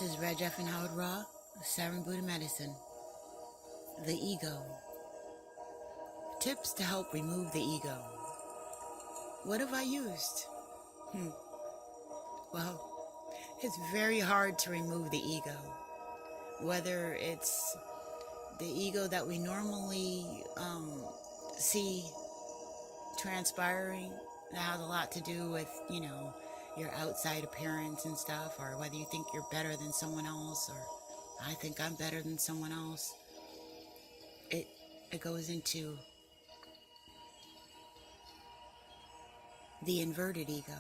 This is Reg F. and Howard Raw, Sarin Buddha Medicine. The ego. Tips to help remove the ego. What have I used? Well, it's very hard to remove the ego. Whether it's the ego that we normally see transpiring, that has a lot to do with, your outside appearance and stuff, or whether you think you're better than someone else, or I think I'm better than someone else. It goes into the inverted ego,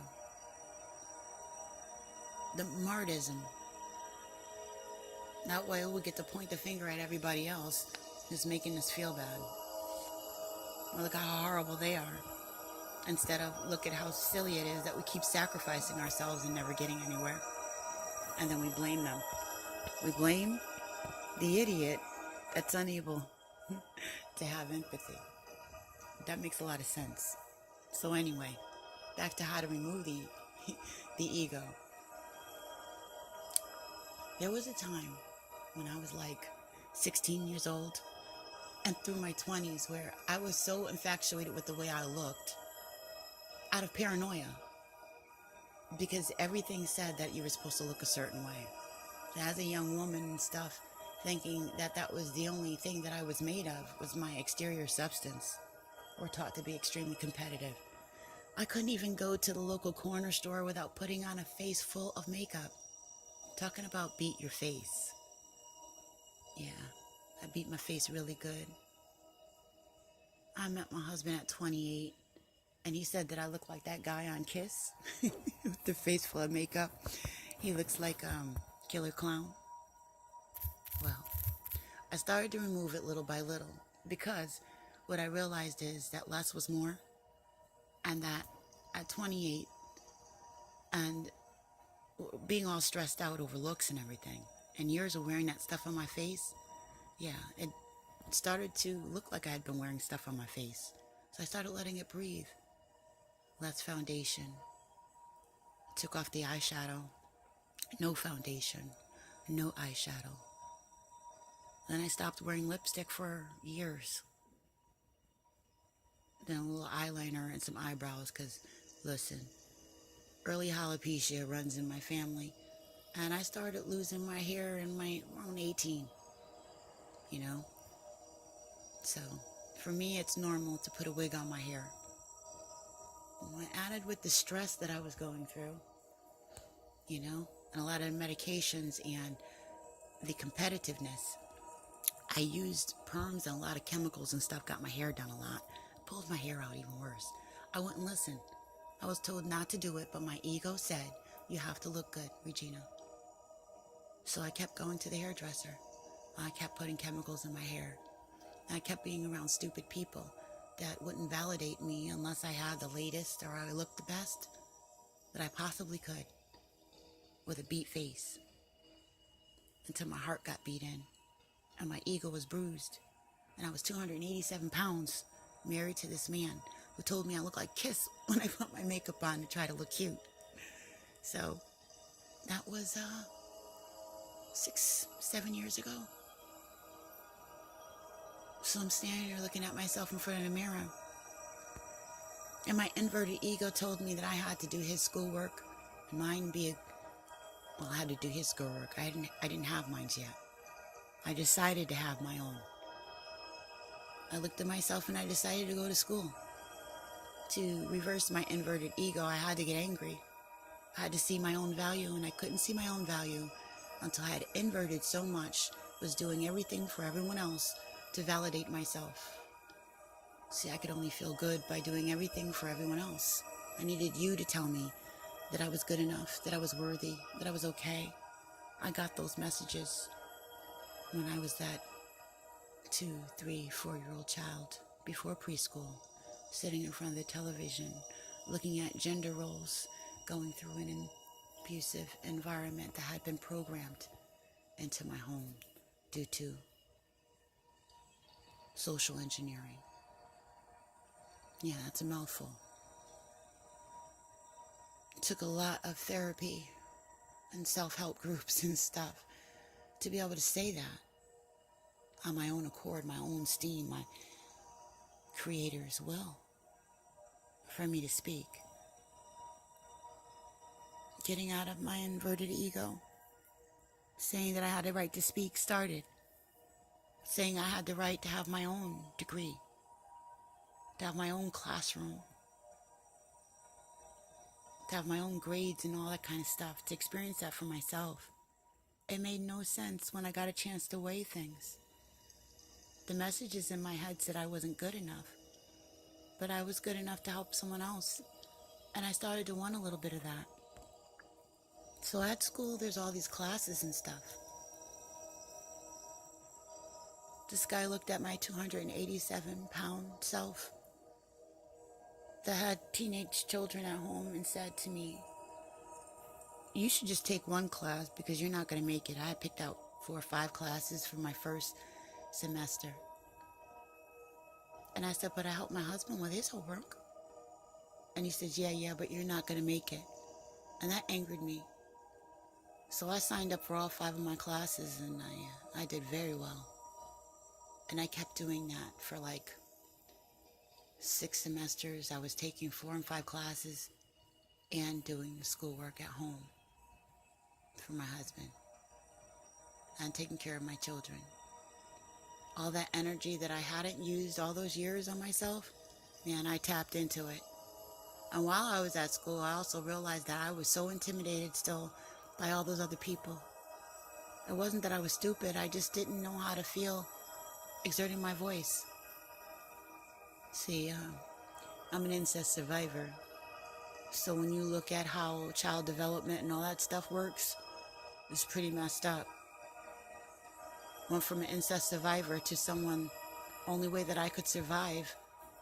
the Martism. That way we get to point the finger at everybody else who's making us feel bad. Well, look how horrible they are. Instead of look at how silly it is that we keep sacrificing ourselves and never getting anywhere. And then we blame them. We blame the idiot that's unable to have empathy. That makes a lot of sense. So anyway, back to how to remove the ego. There was a time when I was like 16 years old and through my 20s where I was so infatuated with the way I looked out of paranoia, because everything said that you were supposed to look a certain way. As a young woman and stuff, thinking that that was the only thing that I was made of, was my exterior substance. We're taught to be extremely competitive. I couldn't even go to the local corner store without putting on a face full of makeup. Talking about beat your face. Yeah, I beat my face really good. I met my husband at 28. And he said that I look like that guy on Kiss with the face full of makeup. He looks like Killer Clown. Well, I started to remove it little by little, because what I realized is that less was more, and that at 28 and being all stressed out over looks and everything, and years of wearing that stuff on my face, yeah, it started to look like I had been wearing stuff on my face. So I started letting it breathe. Less foundation. Took off the eyeshadow. No foundation. No eyeshadow. Then I stopped wearing lipstick for years. Then a little eyeliner and some eyebrows, because, listen, early alopecia runs in my family. And I started losing my hair in around 18. So, for me, it's normal to put a wig on my hair. When added with the stress that I was going through, and a lot of medications and the competitiveness, I used perms and a lot of chemicals and stuff, got my hair done a lot. Pulled my hair out even worse. I wouldn't listen. I was told not to do it, but my ego said, you have to look good, Regina. So I kept going to the hairdresser. I kept putting chemicals in my hair. And I kept being around stupid people that wouldn't validate me unless I had the latest or I looked the best that I possibly could, with a beat face, until my heart got beat in and my ego was bruised. And I was 287 pounds, married to this man who told me I looked like Kiss when I put my makeup on to try to look cute. So that was 6-7 years ago. So I'm standing here looking at myself in front of the mirror, and my inverted ego told me that I had to do his schoolwork and mine I had to do his schoolwork. I didn't have mine yet. I decided to have my own. I looked at myself and I decided to go to school. To reverse my inverted ego, I had to get angry. I had to see my own value, and I couldn't see my own value until I had inverted so much, was doing everything for everyone else to validate myself. See, I could only feel good by doing everything for everyone else. I needed you to tell me that I was good enough, that I was worthy, that I was okay. I got those messages when I was that 2, 3, 4-year-old child, before preschool, sitting in front of the television, looking at gender roles, going through an abusive environment that had been programmed into my home due to social engineering. Yeah, that's a mouthful. It took a lot of therapy and self-help groups and stuff, to be able to say that on my own accord, my own steam, my Creator's will for me to speak. Getting out of my inverted ego, saying that I had the right to speak started. Saying I had the right to have my own degree, to have my own classroom, to have my own grades and all that kind of stuff, to experience that for myself. It made no sense when I got a chance to weigh things. The messages in my head said I wasn't good enough, but I was good enough to help someone else, and I started to want a little bit of that. So at school, there's all these classes and stuff. This guy looked at my 287-pound self that had teenage children at home and said to me, you should just take one class because you're not going to make it. I had picked out 4 or 5 classes for my first semester. And I said, but I helped my husband with his homework. And he said, yeah, but you're not going to make it. And that angered me. So I signed up for all 5 of my classes, and I did very well. And I kept doing that for like 6 semesters. I was taking 4 and 5 classes and doing the schoolwork at home for my husband and taking care of my children. All that energy that I hadn't used all those years on myself, man, I tapped into it. And while I was at school, I also realized that I was so intimidated still by all those other people. It wasn't that I was stupid, I just didn't know how to feel exerting my voice. See, I'm an incest survivor. So when you look at how child development and all that stuff works, it's pretty messed up. Went from an incest survivor to someone, only way that I could survive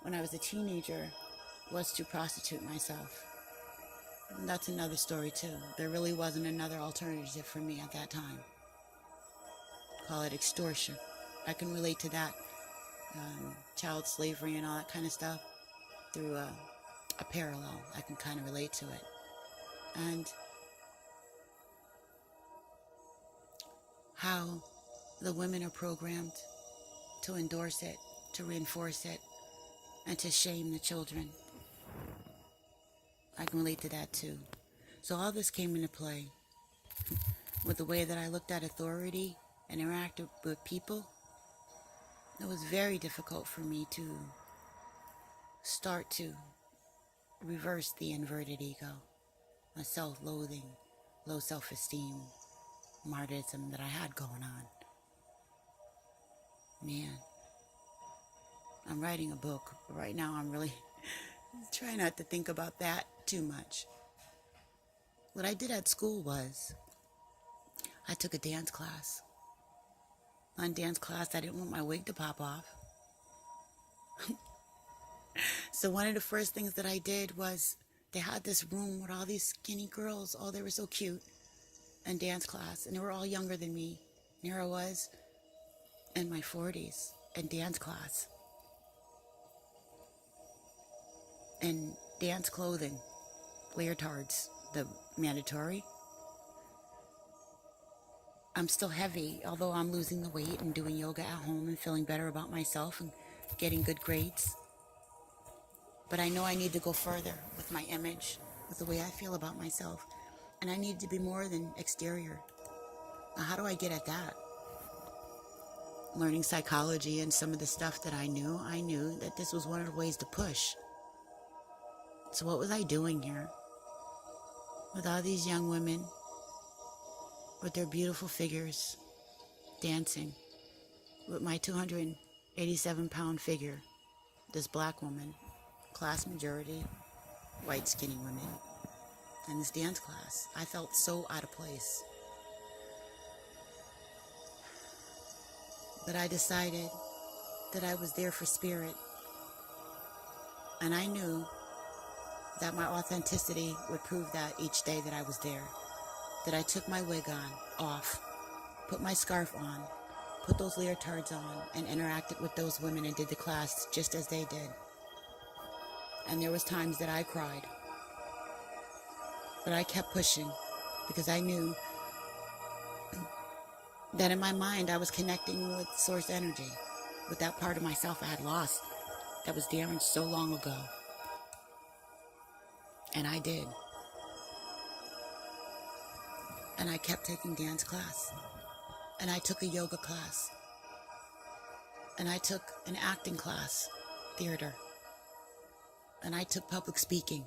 when I was a teenager was to prostitute myself. And that's another story too. There really wasn't another alternative for me at that time. Call it extortion. I can relate to that. Child slavery and all that kind of stuff through a parallel. I can kind of relate to it. And how the women are programmed to endorse it, to reinforce it, and to shame the children. I can relate to that too. So all this came into play with the way that I looked at authority and interacted with people. It was very difficult for me to start to reverse the inverted ego, a self-loathing, low self-esteem, martyrdom that I had going on. Man, I'm writing a book. Right now I'm really trying not to think about that too much. What I did at school was I took a dance class. On dance class, I didn't want my wig to pop off. So one of the first things that I did was they had this room with all these skinny girls. Oh, they were so cute. In dance class. And they were all younger than me. And here I was in my 40s in dance class. In dance clothing. Leotards. The mandatory. I'm still heavy, although I'm losing the weight and doing yoga at home and feeling better about myself and getting good grades. But I know I need to go further with my image, with the way I feel about myself. And I need to be more than exterior. Now, how do I get at that? Learning psychology and some of the stuff that I knew that this was one of the ways to push. So what was I doing here? With all these young women, with their beautiful figures, dancing, with my 287-pound figure, this black woman, class majority, white skinny women, in this dance class. I felt so out of place. But I decided that I was there for spirit. And I knew that my authenticity would prove that each day that I was there. That I took my wig off, put my scarf on, put those leotards on, and interacted with those women and did the class just as they did. And there was times that I cried. But I kept pushing. because I knew that in my mind I was connecting with source energy, with that part of myself I had lost that was damaged so long ago. And I did. And I kept taking dance class. And I took a yoga class. And I took an acting class, theater. And I took public speaking.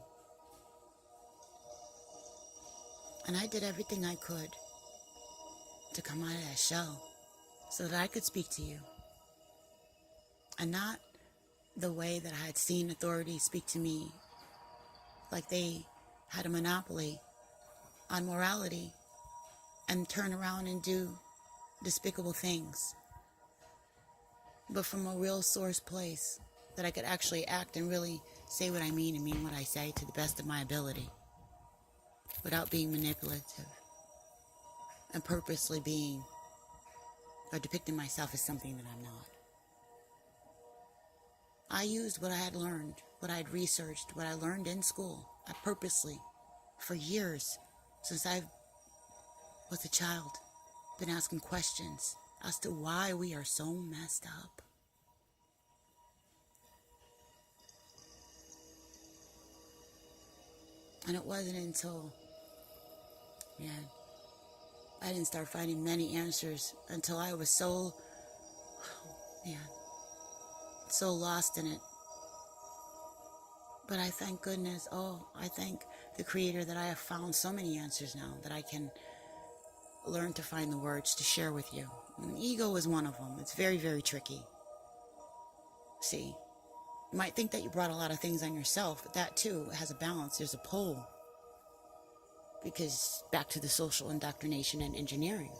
And I did everything I could to come out of that shell so that I could speak to you. And not the way that I had seen authorities speak to me, like they had a monopoly on morality and turn around and do despicable things. But from a real source place that I could actually act and really say what I mean and mean what I say to the best of my ability without being manipulative and purposely being or depicting myself as something that I'm not. I used what I had learned, what I had researched, what I learned in school. I purposely, for years, since I was a child, been asking questions as to why we are so messed up. And it wasn't until, I didn't start finding many answers until I was so lost in it. But I thank goodness, I thank the Creator that I have found so many answers now that I can learn to find the words to share with you. And ego is one of them. It's very, very tricky. See, you might think that you brought a lot of things on yourself, but that too has a balance. There's a pole. Because back to the social indoctrination and engineering,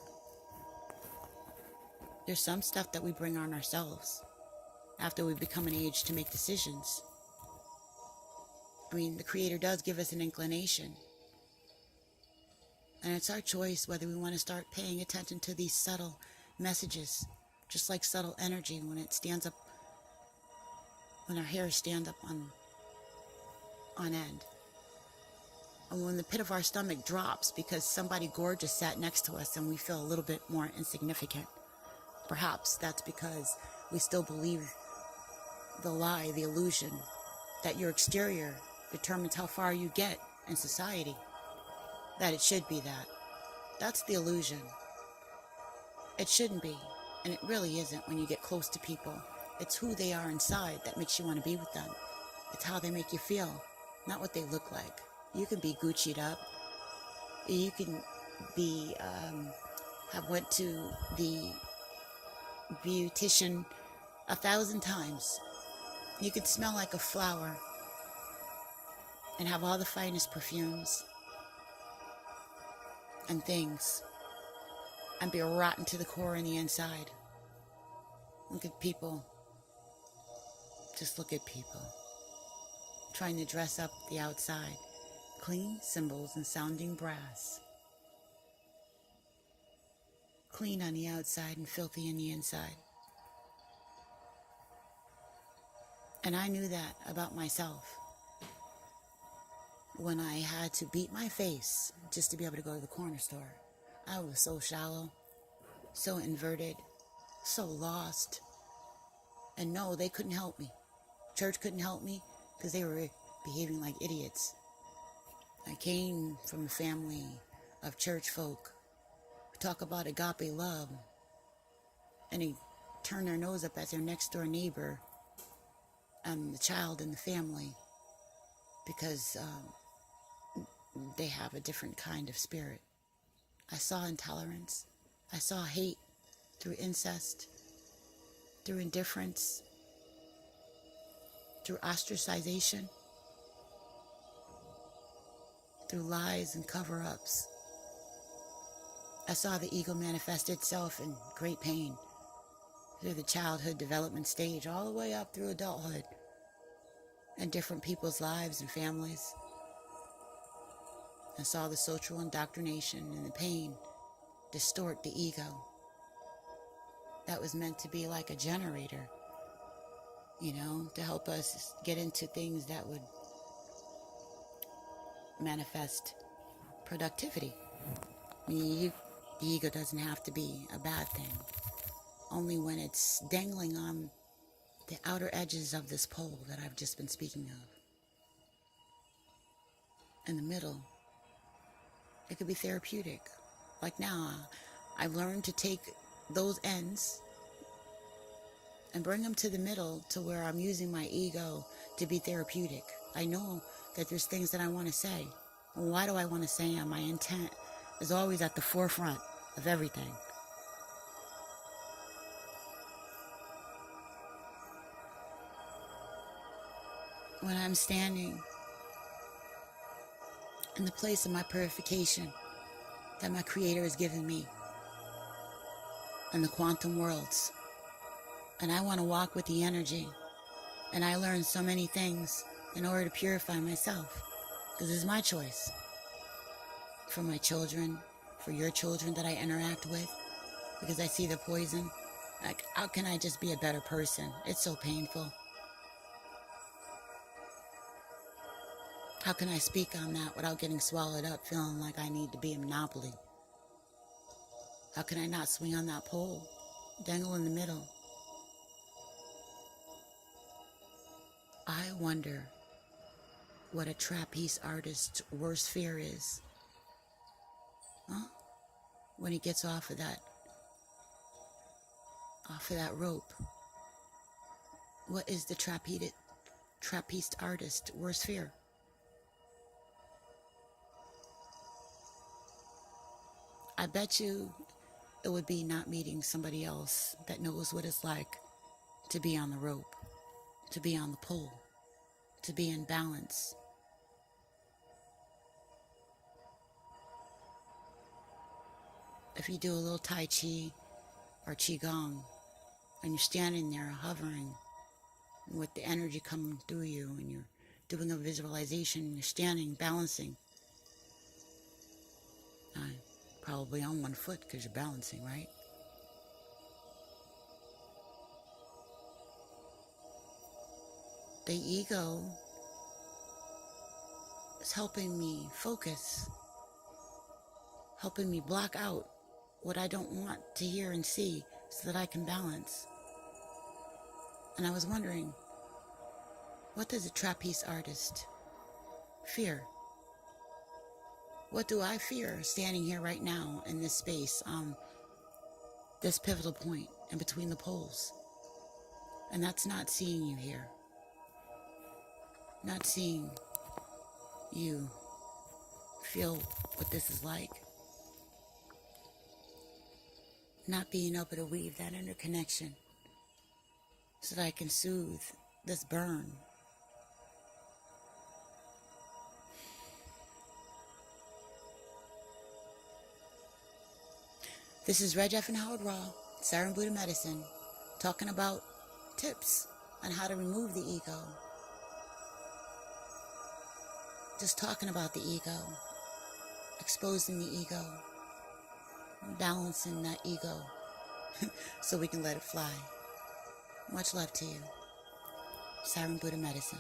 there's some stuff that we bring on ourselves after we become an age to make decisions. I mean, the Creator does give us an inclination. And it's our choice whether we want to start paying attention to these subtle messages, just like subtle energy when it stands up, when our hairs stand up on end. And when the pit of our stomach drops because somebody gorgeous sat next to us and we feel a little bit more insignificant. Perhaps that's because we still believe the lie, the illusion, that your exterior determines how far you get in society. That it should be that. That's the illusion. It shouldn't be. And it really isn't when you get close to people. It's who they are inside that makes you want to be with them. It's how they make you feel, not what they look like. You can be Gucci'd up. You can be, have went to the beautician 1,000 times. You can smell like a flower and have all the finest perfumes and things and be rotten to the core in the inside. Look at people. Just look at people. Trying to dress up the outside. Clean cymbals and sounding brass. Clean on the outside and filthy in the inside. And I knew that about myself when I had to beat my face just to be able to go to the corner store. I was so shallow, so inverted, so lost. And no, they couldn't help me. Church couldn't help me because they were behaving like idiots. I came from a family of church folk who talk about agape love, and they turn their nose up at their next door neighbor and the child in the family because they have a different kind of spirit. I saw intolerance. I saw hate through incest, through indifference, through ostracization, through lies and cover-ups. I saw the ego manifest itself in great pain through the childhood development stage all the way up through adulthood and different people's lives and families. I saw the social indoctrination and the pain distort the ego that was meant to be like a generator, to help us get into things that would manifest productivity. The ego doesn't have to be a bad thing. Only when it's dangling on the outer edges of this pole that I've just been speaking of. In the middle, it could be therapeutic. Like now, I've learned to take those ends and bring them to the middle to where I'm using my ego to be therapeutic. I know that there's things that I want to say. And why do I want to say them? My intent is always at the forefront of everything. When I'm standing in the place of my purification that my Creator has given me in the quantum worlds, and I want to walk with the energy, and I learned so many things in order to purify myself, because it's my choice. For my children, for your children that I interact with, because I see the poison. Like, how can I just be a better person? It's so painful. How can I speak on that without getting swallowed up, feeling like I need to be a monopoly? How can I not swing on that pole, dangle in the middle? I wonder what a trapeze artist's worst fear is. Huh? When he gets off of that rope. What is the trapeze artist's worst fear? I bet you it would be not meeting somebody else that knows what it's like to be on the rope, to be on the pole, to be in balance. If you do a little Tai Chi or Qigong, and you're standing there hovering with the energy coming through you, and you're doing a visualization, and you're standing, balancing. Probably on one foot because you're balancing, right? The ego is helping me focus, helping me block out what I don't want to hear and see so that I can balance. And I was wondering, what does a trapeze artist fear? What do I fear standing here right now in this space, this pivotal point in between the poles? And that's not seeing you here. Not seeing you feel what this is like. Not being able to weave that interconnection so that I can soothe this burn. This is Reg F and Howard Raw, Siren Buddha Medicine, talking about tips on how to remove the ego. Just talking about the ego, exposing the ego, balancing that ego so we can let it fly. Much love to you. Siren Buddha Medicine.